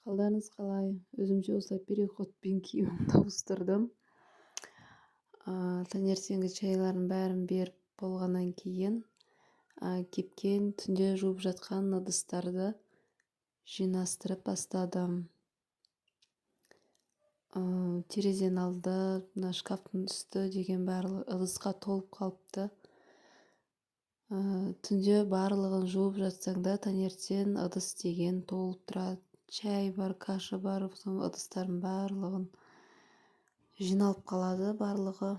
Қалдарыңыз қалай? Өзімше осылай переходпен киімімді ауыстырдым. Таңертеңгі шайлардың бәрін беріп болғаннан кейін кепкен түнде жуып жатқан ыдыстарды жинастырып бастадым. Терезенің алды, мына шкафтың үсті деген барлығы ыдысқа толып қалыпты. Түнде барлығын жуып жатсаң да таңертең ыдыс деген толып тұрады. Чай бар, каша бар, ыдыстардың барлығын жиналып қалады барлығы.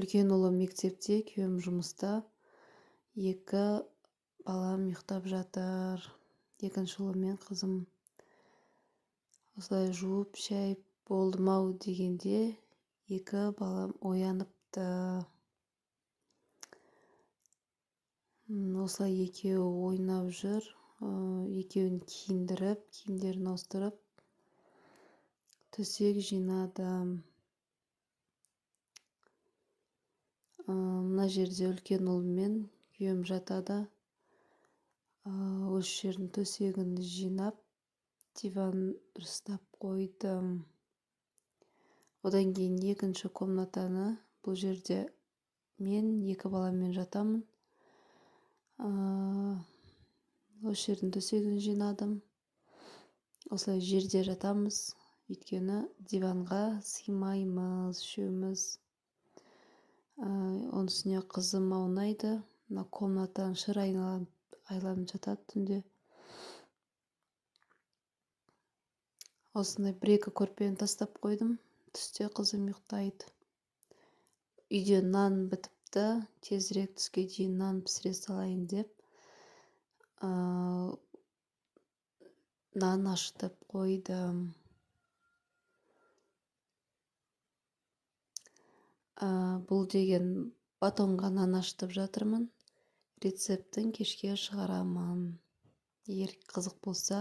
Үлкен ұлым мектепте, күйеуім жұмыста. Екі балам ұйықтап жатыр. Екінші ұлым мен қызым. Осылай жуып шайып болдым ау дегенде екі балам ояныпты. Осылай екеуі ойнап жүр. Екеуін киіндіріп, киімдерін ауыстырып, төсек жинадым. Мына жерде үлкен ұлым мен күйеуім жатады. Осы жердің төсегін жинап, диван ұстап қойдым. Одан кейін екінші комнатаны, бұл жерде мен екі баламмен жатамын. Осы жердің төсегін жинадым. Осылай жерде жатамыз, өйткені диванға сыймаймыз үшеуміз. Оның үстіне қызым аунайды. Мына комнатаның шыр айланып жатады түнде. Осындай бір-екі көрпені тастап қойдым. Түсте қызым ұйықтайды. Үйде нан бітіпті. Тезірек түске дейін нан пісіре салайын деп нан ашытып қойдым. Бұл деген батонға нан ашытып жатырмын. Рецептін кешке шығарамын. Егер қызық болса,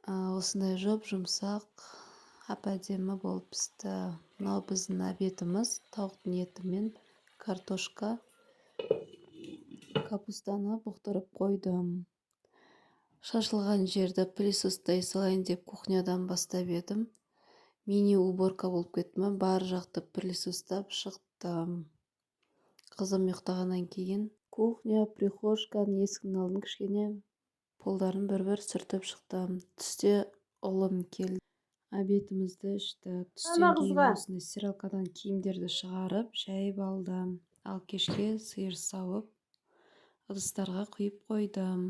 осындай жұмсақ, әп-әдемі болып пісті. Мынау біздің обедіміз, тауықтың еті мен картошка. Капустаны бұқтырып қойдым. Шашылған жерді пылесостай салайын деп кухнядан бастап едім. Мини-уборка болып кетті. Бар жақты пылесостап шықтым. Қызым ұйықтағаннан кейін кухня, прихожканың есігінің алдын кішкене полдарын бір-бір сүртіп шықтым. Түсте ұлым келді. Обедімізді іштік. Түстен кейін осындай стиралкадан киімдерді шығарып, жайып алдым. Ал кешке сиыр сауып, ыдыстарға құйып қойдым.